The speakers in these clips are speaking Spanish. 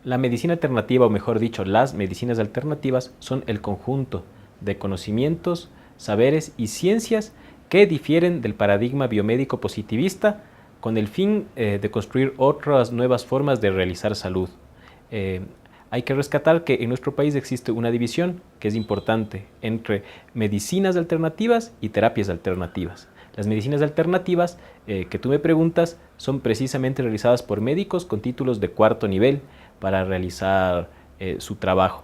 La medicina alternativa, o mejor dicho, las medicinas alternativas, son el conjunto de conocimientos, saberes y ciencias que difieren del paradigma biomédico positivista con el fin de construir otras nuevas formas de realizar salud. Eh, Hay que rescatar que en nuestro país existe una división que es importante entre medicinas alternativas y terapias alternativas. Las medicinas alternativas que tú me preguntas son precisamente realizadas por médicos con títulos de cuarto nivel para realizar su trabajo.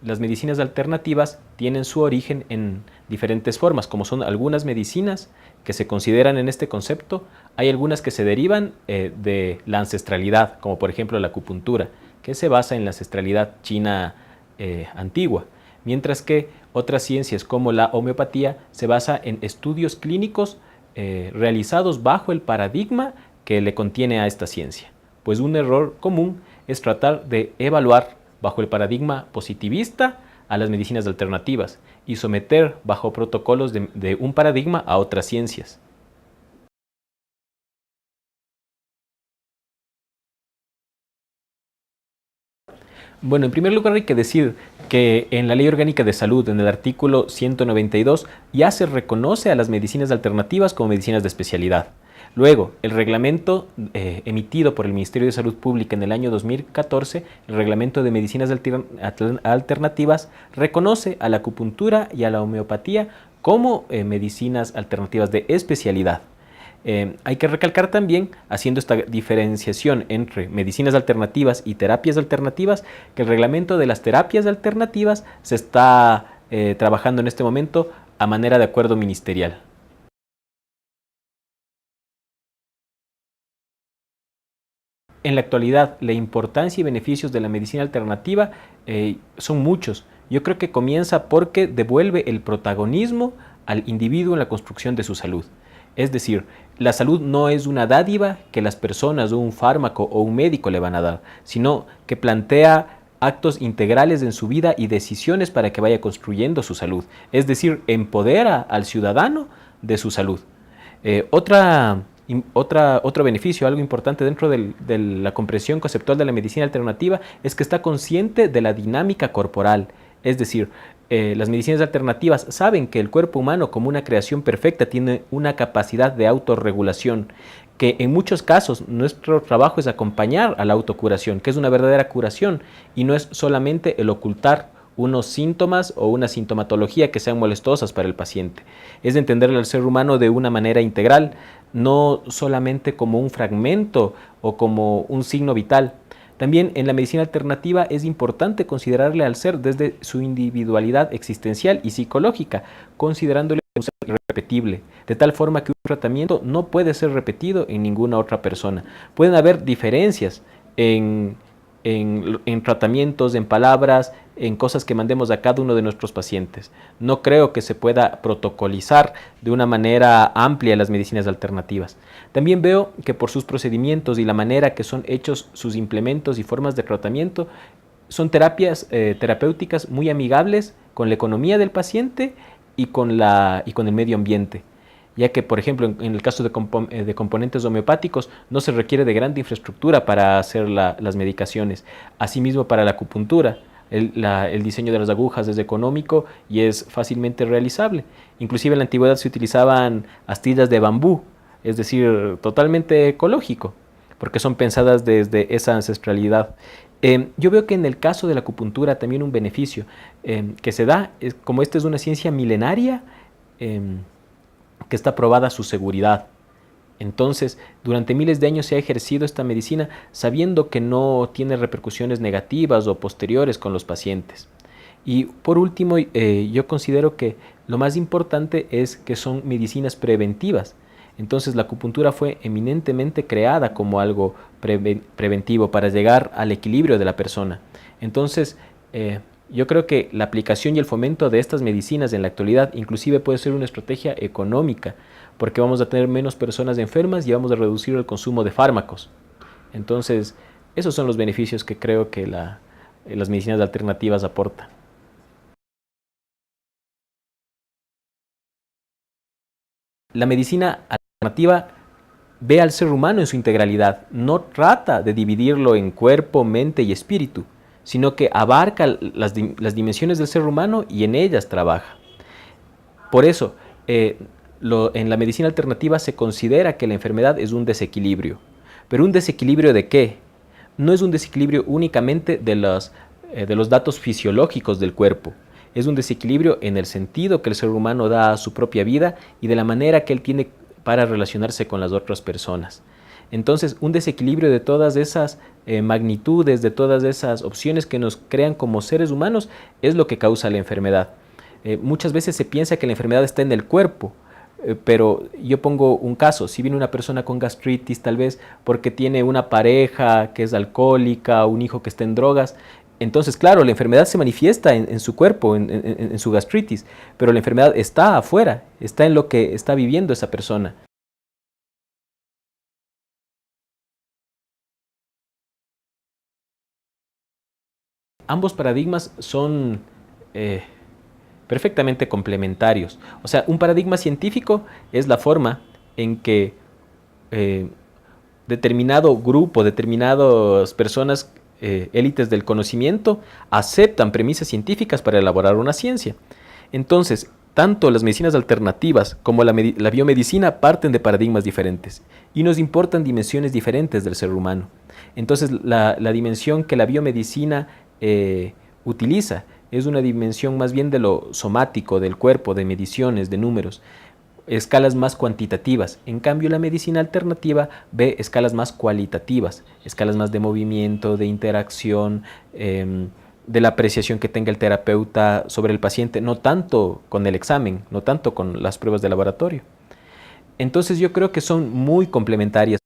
Las medicinas alternativas tienen su origen en diferentes formas, como son algunas medicinas que se consideran en este concepto. Hay algunas que se derivan de la ancestralidad, como por ejemplo la acupuntura, que se basa en la ancestralidad china antigua, mientras que otras ciencias como la homeopatía se basa en estudios clínicos realizados bajo el paradigma que le contiene a esta ciencia. Pues un error común es tratar de evaluar bajo el paradigma positivista a las medicinas alternativas y someter bajo protocolos de un paradigma a otras ciencias. Bueno, en primer lugar hay que decir que en la Ley Orgánica de Salud, en el artículo 192, ya se reconoce a las medicinas alternativas como medicinas de especialidad. Luego, el reglamento emitido por el Ministerio de Salud Pública en el año 2014, el reglamento de medicinas alternativas, reconoce a la acupuntura y a la homeopatía como medicinas alternativas de especialidad. Hay que recalcar también, haciendo esta diferenciación entre medicinas alternativas y terapias alternativas, que el reglamento de las terapias alternativas se está trabajando en este momento a manera de acuerdo ministerial. En la actualidad, la importancia y beneficios de la medicina alternativa son muchos. Yo creo que comienza porque devuelve el protagonismo al individuo en la construcción de su salud. Es decir, la salud no es una dádiva que las personas o un fármaco o un médico le van a dar, sino que plantea actos integrales en su vida y decisiones para que vaya construyendo su salud. Es decir, empodera al ciudadano de su salud. Otro beneficio, algo importante dentro de la comprensión conceptual de la medicina alternativa es que está consciente de la dinámica corporal. Es decir, las medicinas alternativas saben que el cuerpo humano, como una creación perfecta, tiene una capacidad de autorregulación, que en muchos casos nuestro trabajo es acompañar a la autocuración, que es una verdadera curación y no es solamente el ocultar unos síntomas o una sintomatología que sean molestosas para el paciente. Es de entender al ser humano de una manera integral, no solamente como un fragmento o como un signo vital. También en la medicina alternativa es importante considerarle al ser desde su individualidad existencial y psicológica, considerándole un ser irrepetible, de tal forma que un tratamiento no puede ser repetido en ninguna otra persona. Pueden haber diferencias en tratamientos, en palabras, en cosas que mandemos a cada uno de nuestros pacientes. No creo que se pueda protocolizar de una manera amplia las medicinas alternativas. También veo que por sus procedimientos y la manera que son hechos sus implementos y formas de tratamiento, son terapias terapéuticas muy amigables con la economía del paciente y con el medio ambiente, ya que, por ejemplo, en el caso de componentes homeopáticos no se requiere de gran infraestructura para hacer las medicaciones. Asimismo, para la acupuntura, el diseño de las agujas es económico y es fácilmente realizable. Inclusive en la antigüedad se utilizaban astillas de bambú, es decir, totalmente ecológico, porque son pensadas desde esa ancestralidad. Yo veo que en el caso de la acupuntura también un beneficio que se da, como esta es una ciencia milenaria, que está probada su seguridad. Entonces, durante miles de años se ha ejercido esta medicina sabiendo que no tiene repercusiones negativas o posteriores con los pacientes. Y por último, yo considero que lo más importante es que son medicinas preventivas. Entonces, la acupuntura fue eminentemente creada como algo preventivo para llegar al equilibrio de la persona. Entonces, yo creo que la aplicación y el fomento de estas medicinas en la actualidad inclusive puede ser una estrategia económica, porque vamos a tener menos personas enfermas y vamos a reducir el consumo de fármacos. Entonces, esos son los beneficios que creo que las medicinas alternativas aportan. La medicina alternativa ve al ser humano en su integralidad, no trata de dividirlo en cuerpo, mente y espíritu, sino que abarca las dimensiones del ser humano y en ellas trabaja. Por eso, en la medicina alternativa se considera que la enfermedad es un desequilibrio. ¿Pero un desequilibrio de qué? No es un desequilibrio únicamente de los datos fisiológicos del cuerpo. Es un desequilibrio en el sentido que el ser humano da a su propia vida y de la manera que él tiene para relacionarse con las otras personas. Entonces, un desequilibrio de todas esas magnitudes, de todas esas opciones que nos crean como seres humanos, es lo que causa la enfermedad. Muchas veces se piensa que la enfermedad está en el cuerpo, pero yo pongo un caso, si viene una persona con gastritis tal vez porque tiene una pareja que es alcohólica, un hijo que está en drogas, entonces claro, la enfermedad se manifiesta en su cuerpo, en su gastritis, pero la enfermedad está afuera, está en lo que está viviendo esa persona. Ambos paradigmas son perfectamente complementarios. O sea, un paradigma científico es la forma en que eh, determinado grupo, determinadas personas, élites del conocimiento, aceptan premisas científicas para elaborar una ciencia. Entonces, tanto las medicinas alternativas como la biomedicina parten de paradigmas diferentes y nos importan dimensiones diferentes del ser humano. Entonces, la dimensión que la biomedicina utiliza es una dimensión más bien de lo somático, del cuerpo, de mediciones, de números, escalas más cuantitativas. En cambio, la medicina alternativa ve escalas más cualitativas, escalas más de movimiento, de interacción, de la apreciación que tenga el terapeuta sobre el paciente, no tanto con el examen, no tanto con las pruebas de laboratorio. Entonces yo creo que son muy complementarias.